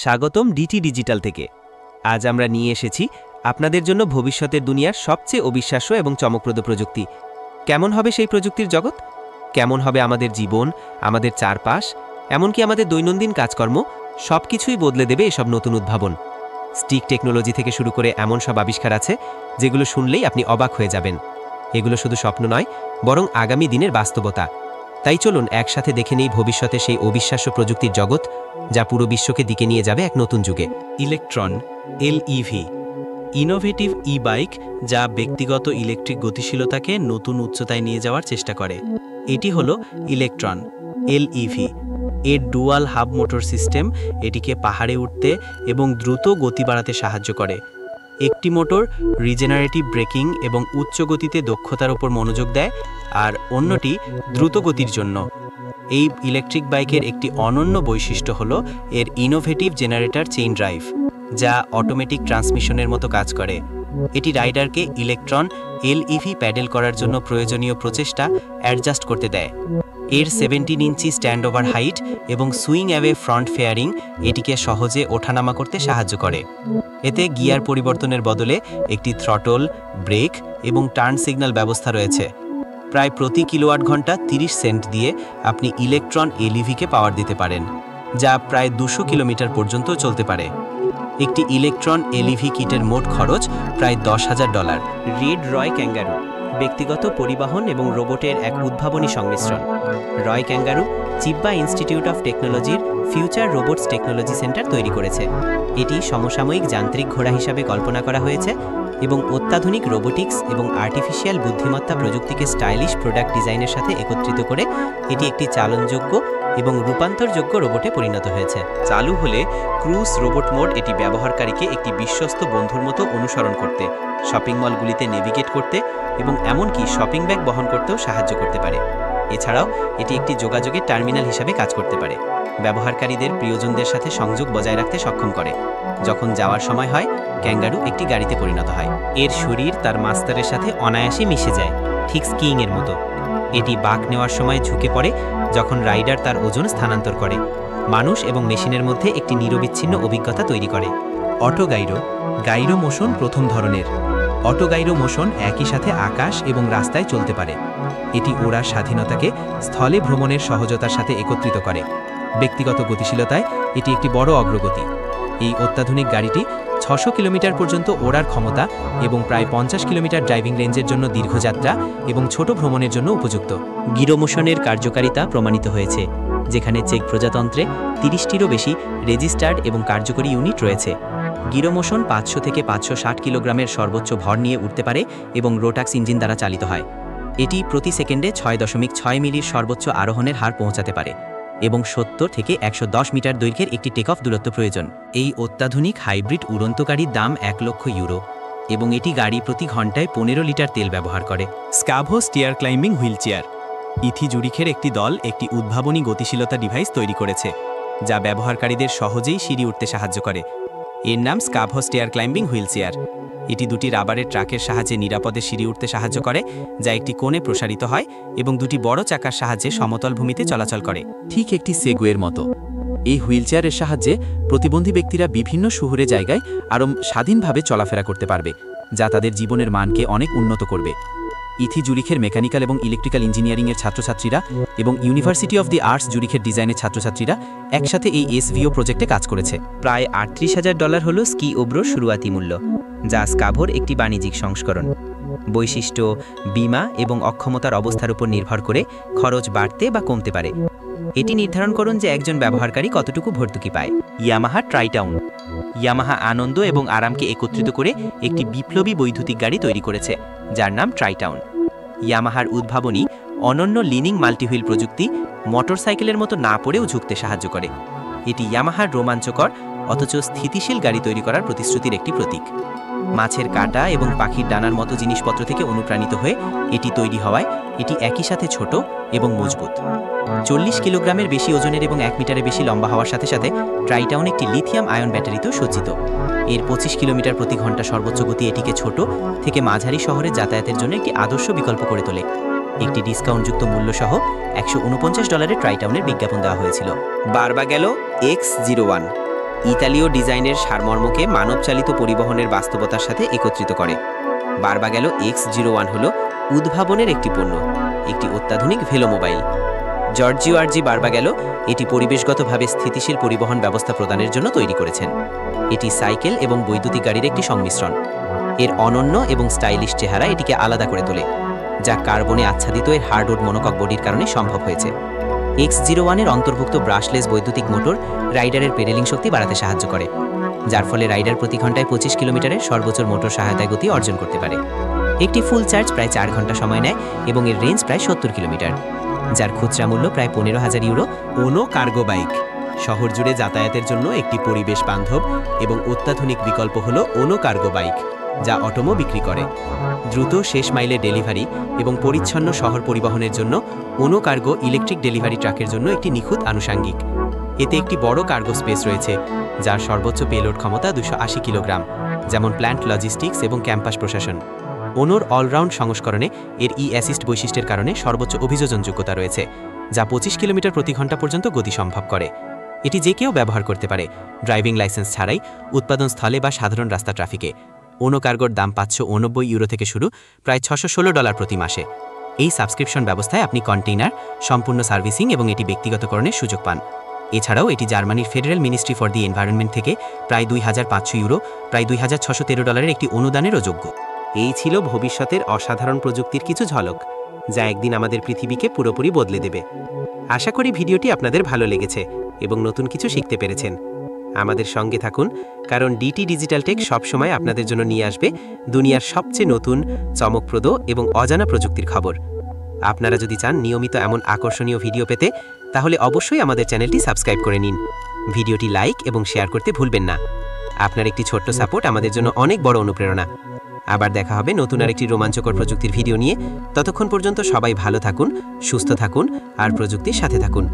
স্বাগতম DT digital থেকে। আজ আমরা নিয়ে এসেছি আপনাদের জন্য ভবিষ্যতের দুনিয়ার সবচেয়ে অবিশ্বাস্য এবং চমকপ্রদ প্রযুক্তি। কেমন হবে সেই প্রযুক্তির জগৎ? কেমন হবে আমাদের জীবন, আমাদের চারপাশ, এমনকি আমাদের দৈনন্দিন কাজকর্ম? সব কিছুই বদলে দেবে এসব নতুন উদ্ভাবন। স্টিক টেকনোলজি থেকে শুরু করে এমন সব আবিষ্কার আছে যেগুলো শুনলেই আপনি অবাক হয়ে যাবেন। এগুলো শুধু স্বপ্ন নয়, বরং আগামী দিনের বাস্তবতা। তাই চলুন একসাথে দেখে নেই ভবিষ্যতে সেই অবিশ্বাস্য প্রযুক্তির জগৎ, যা পুরো বিশ্বকে দিকে নিয়ে যাবে এক নতুন যুগে। ইলেকট্রন, এলইভি, ইনোভেটিভ ই বাইক, যা ব্যক্তিগত ইলেকট্রিক গতিশীলতাকে নতুন উচ্চতায় নিয়ে যাওয়ার চেষ্টা করে। এটি হলো ইলেকট্রন, এলইভি। এর ডুয়াল হাব মোটর সিস্টেম এটিকে পাহাড়ে উঠতে এবং দ্রুত গতি বাড়াতে সাহায্য করে। একটি মোটর রিজেনারেটিভ ব্রেকিং এবং উচ্চ গতিতে দক্ষতার উপর মনোযোগ দেয়, আর অন্যটি দ্রুত গতির জন্য। এই ইলেকট্রিক বাইকের একটি অনন্য বৈশিষ্ট্য হল এর ইনোভেটিভ জেনারেটর চেইন ড্রাইভ, যা অটোমেটিক ট্রান্সমিশনের মতো কাজ করে। এটি রাইডারকে ইলেকট্রন এলইভি প্যাডেল করার জন্য প্রয়োজনীয় প্রচেষ্টা অ্যাডজাস্ট করতে দেয়। এর 17 ইঞ্চি স্ট্যান্ড ওভার হাইট এবং সুইং অ্যাওয়ে ফ্রন্ট ফেয়ারিং এটিকে সহজে ওঠানামা করতে সাহায্য করে। এতে গিয়ার পরিবর্তনের বদলে একটি থ্রটল, ব্রেক এবং টার্ন সিগন্যাল ব্যবস্থা রয়েছে। প্রায় প্রতি কিলোওয়াট ঘন্টা 30 সেন্ট দিয়ে আপনি ইলেকট্রন এলইভিকে পাওয়ার দিতে পারেন, যা প্রায় 200 কিলোমিটার পর্যন্ত চলতে পারে। একটি ইলেকট্রন এলইভি কিটের মোট খরচ প্রায় $10,000। রেড রয় ক্যাঙ্গারু, ব্যক্তিগত পরিবহন এবং রোবটের এক উদ্ভাবনী সংমিশ্রণ। রয় ক্যাঙ্গারু চিব্বা ইনস্টিটিউট অফ টেকনোলজির ফিউচার রোবটস টেকনোলজি সেন্টার তৈরি করেছে। এটি সমসাময়িক যান্ত্রিক ঘোড়া হিসাবে কল্পনা করা হয়েছে এবং অত্যাধুনিক রোবোটিক্স এবং আর্টিফিশিয়াল বুদ্ধিমত্তা প্রযুক্তিকে স্টাইলিশ প্রোডাক্ট ডিজাইনের সাথে একত্রিত করে এটি একটি চালনযোগ্য এবং রূপান্তরযোগ্য রোবটে পরিণত হয়েছে। চালু হলে ক্রুজ রোবট মোড এটি ব্যবহারকারীকে একটি বিশ্বস্ত বন্ধুর মতো অনুসরণ করতে, শপিং মলগুলিতে নেভিগেট করতে এবং এমনকি শপিং ব্যাগ বহন করতেও সাহায্য করতে পারে। এছাড়াও এটি একটি যোগাযোগের টার্মিনাল হিসাবে কাজ করতে পারে, ব্যবহারকারীদের প্রিয়জনদের সাথে সংযোগ বজায় রাখতে সক্ষম করে। যখন যাওয়ার সময় হয়, ক্যাঙ্গারু একটি গাড়িতে পরিণত হয়। এর শরীর তার মাস্টারের সাথে অনায়াসে মিশে যায়, ঠিক স্কিইংয়ের মতো। এটি বাঁক নেওয়ার সময় ঝুঁকে পড়ে যখন রাইডার তার ওজন স্থানান্তর করে। মানুষ এবং মেশিনের মধ্যে একটি নিরবিচ্ছিন্ন অভিজ্ঞতা তৈরি করে। অটো গাইরো, গাইরো মোশন প্রথম ধরনের। অটো গাইরো মোশন একই সাথে আকাশ এবং রাস্তায় চলতে পারে। এটি ওড়ার স্বাধীনতাকে স্থলে ভ্রমণের সহজতার সাথে একত্রিত করে। ব্যক্তিগত গতিশীলতায় এটি একটি বড় অগ্রগতি। এই অত্যাধুনিক গাড়িটি 600 কিলোমিটার পর্যন্ত ওড়ার ক্ষমতা এবং প্রায় 50 কিলোমিটার ড্রাইভিং রেঞ্জের জন্য দীর্ঘযাত্রা এবং ছোট ভ্রমণের জন্য উপযুক্ত। গিরো মোশনের কার্যকারিতা প্রমাণিত হয়েছে, যেখানে চেক প্রজাতন্ত্রে 30টিরও বেশি রেজিস্টার্ড এবং কার্যকরী ইউনিট রয়েছে। গিরো মোশন 500 থেকে 560 কিলোগ্রামের সর্বোচ্চ ভর নিয়ে উঠতে পারে এবং রোটাক্স ইঞ্জিন দ্বারা চালিত হয়। এটি প্রতি সেকেন্ডে 6.6 মিলির সর্বোচ্চ আরোহণের হার পৌঁছাতে পারে এবং 70 থেকে 110 মিটার দৈর্ঘ্যের একটি টেক অফ দূরত্ব প্রয়োজন। এই অত্যাধুনিক হাইব্রিড উড়ন্ত গাড়ির দাম €1,00,000 এবং এটি গাড়ি প্রতি ঘন্টায় 15 লিটার তেল ব্যবহার করে। স্কাভো স্টিয়ার ক্লাইম্বিং হুইল চেয়ার। ইথি জুরিখের একটি দল একটি উদ্ভাবনী গতিশীলতা ডিভাইস তৈরি করেছে, যা ব্যবহারকারীদের সহজেই সিঁড়ি উঠতে সাহায্য করে। এর নাম স্কাভো স্টিয়ার ক্লাইম্বিং হুইল চেয়ার। এটি দুটি রাবারের ট্রাকের সাহায্যে নিরাপদে সিঁড়ি উঠতে সাহায্য করে, যা একটি কোণে প্রসারিত হয় এবং দুটি বড় চাকার সাহায্যে সমতল ভূমিতে চলাচল করে, ঠিক একটি সেগুয়ের মতো। এই হুইলচেয়ারের সাহায্যে প্রতিবন্ধী ব্যক্তিরা বিভিন্ন শহুরে জায়গায় আরও স্বাধীনভাবে চলাফেরা করতে পারবে, যা তাদের জীবনের মানকে অনেক উন্নত করবে। ইথি জুরিখের মেকানিক্যাল এবং ইলেকট্রিক্যাল ইঞ্জিনিয়ারিংয়ের ছাত্রছাত্রীরা এবং ইউনিভার্সিটি অফ দি আর্টস জুরিখের ডিজাইনের ছাত্রছাত্রীরা একসাথে এই এসভিও প্রজেক্টে কাজ করেছে। প্রায় $38,000 হল স্কি ওব্রোর শুরুয়াতি মূল্য, যা স্কাভোর একটি বাণিজ্যিক সংস্করণ। বৈশিষ্ট্য, বীমা এবং অক্ষমতার অবস্থার উপর নির্ভর করে খরচ বাড়তে বা কমতে পারে। এটি নির্ধারণ করুন যে একজন ব্যবহারকারী কতটুকু ভর্তুকি পায়। ইয়ামাহা ট্রাইটাউন, ইয়ামাহা আনন্দ এবং আরামকে একত্রিত করে একটি বিপ্লবী বৈদ্যুতিক গাড়ি তৈরি করেছে, যার নাম ট্রাইটাউন। ইয়ামাহার উদ্ভাবনী অনন্য লিনিং মাল্টিহুইল প্রযুক্তি মোটরসাইকেলের মতো না পড়েও ঝুঁকতে সাহায্য করে। এটি ইয়ামাহার রোমাঞ্চকর অথচ স্থিতিশীল গাড়ি তৈরি করার প্রতিশ্রুতির একটি প্রতীক। মাছের কাঁটা এবং পাখির ডানার মতো জিনিসপত্র থেকে অনুপ্রাণিত হয়ে এটি তৈরি হওয়ায় এটি একই সাথে ছোট এবং মজবুত। 40 কিলোগ্রামের বেশি ওজনের এবং 1 মিটারের বেশি লম্বা হওয়ার সাথে সাথে ট্রাইটাউন একটি লিথিয়াম আয়ন ব্যাটারিতেও সজ্জিত। এর 25 কিলোমিটার প্রতি ঘন্টা সর্বোচ্চ গতি এটিকে ছোট থেকে মাঝারি শহরে যাতায়াতের জন্য একটি আদর্শ বিকল্প করে তোলে। একটি ডিসকাউন্টযুক্ত মূল্য সহ $149 ট্রাইটাউনের বিজ্ঞাপন দেওয়া হয়েছিল। বারবা গেল X01, ইতালীয় ডিজাইনের সারমর্মকে মানবচালিত পরিবহনের বাস্তবতার সাথে একত্রিত করে। বারবাগেলো X01 হল উদ্ভাবনের একটি পণ্য, একটি অত্যাধুনিক ভেলো মোবাইল। জর্জিও আরজি বারবাগেলো এটি পরিবেশগতভাবে স্থিতিশীল পরিবহন ব্যবস্থা প্রদানের জন্য তৈরি করেছেন। এটি সাইকেল এবং বৈদ্যুতিক গাড়ির একটি সংমিশ্রণ। এর অনন্য এবং স্টাইলিশ চেহারা এটিকে আলাদা করে তোলে, যা কার্বনে আচ্ছাদিত এর হার্ডউড মনোকক বডির কারণে সম্ভব হয়েছে। X01 এর অন্তর্ভুক্ত ব্রাশলেস বৈদ্যুতিক মোটর রাইডারের পেডেলিং শক্তি বাড়াতে সাহায্য করে, যার ফলে রাইডার প্রতি ঘন্টায় 25 কিলোমিটারের সর্বোচ্চ মোটর সহায়তায় গতি অর্জন করতে পারে। একটি ফুল চার্জ প্রায় 4 ঘন্টা সময় নেয় এবং এর রেঞ্জ প্রায় 70 কিলোমিটার, যার খুচরা মূল্য প্রায় 15,000 ইউরো। ওনো কার্গো বাইক শহর জুড়ে যাতায়াতের জন্য একটি পরিবেশ বান্ধব এবং অত্যাধুনিক বিকল্প হল ওনো কার্গো বাইক, যা অটোমো বিক্রি করে। দ্রুত শেষ মাইলে ডেলিভারি এবং পরিচ্ছন্ন শহর পরিবহনের জন্য ওনো কার্গো ইলেকট্রিক ডেলিভারি ট্রাকের জন্য একটি নিখুঁত আনুষাঙ্গিক। এতে একটি বড় কার্গো স্পেস রয়েছে, যার সর্বোচ্চ পেলোড ক্ষমতা 280 কিলোগ্রাম, যেমন প্ল্যান্ট লজিস্টিক্স এবং ক্যাম্পাস প্রশাসন। ওনোর অলরাউন্ড সংস্করণে এর অ্যাসিস্ট বৈশিষ্ট্যের কারণে সর্বোচ্চ অভিযোজনযোগ্যতা রয়েছে, যা 25 কিলোমিটার প্রতি ঘন্টা পর্যন্ত গতি সম্ভব করে। এটি যে কেউ ব্যবহার করতে পারে, ড্রাইভিং লাইসেন্স ছাড়াই, উৎপাদন স্থলে বা সাধারণ রাস্তা ট্রাফিকে। ওনো কার্গোর দাম 589 ইউরো থেকে শুরু, প্রায় $616 প্রতি মাসে। এই সাবস্ক্রিপশন ব্যবস্থায় আপনি কন্টেইনার, সম্পূর্ণ সার্ভিসিং এবং এটি ব্যক্তিগতকরণের সুযোগ পান। এছাড়াও এটি জার্মানির federal ministry for the environment থেকে প্রায় 2500 ইউরো, প্রায় $2613 একটি অনুদানেরও যোগ্য। এই ছিল ভবিষ্যতের অসাধারণ প্রযুক্তির কিছু ঝলক, যা একদিন আমাদের পৃথিবীকে পুরোপুরি বদলে দেবে। আশা করি ভিডিওটি আপনাদের ভালো লেগেছে এবং নতুন কিছু শিখতে পেরেছেন। আমাদের সঙ্গে থাকুন, কারণ ডিটি ডিজিটাল টেক সবসময় আপনাদের জন্য নিয়ে আসবে দুনিয়ার সবচেয়ে নতুন, চমকপ্রদ এবং অজানা প্রযুক্তির খবর। আপনারা যদি চান নিয়মিত এমন আকর্ষণীয় ভিডিও পেতে, তাহলে অবশ্যই আমাদের চ্যানেলটি সাবস্ক্রাইব করে নিন। ভিডিওটি লাইক এবং শেয়ার করতে ভুলবেন না। আপনার একটি ছোট্ট সাপোর্ট আমাদের জন্য অনেক বড় অনুপ্রেরণা। আবার দেখা হবে নতুন আরেকটি রোমাঞ্চকর প্রযুক্তির ভিডিও নিয়ে। ততক্ষণ পর্যন্ত সবাই ভালো থাকুন, সুস্থ থাকুন আর প্রযুক্তির সাথে থাকুন।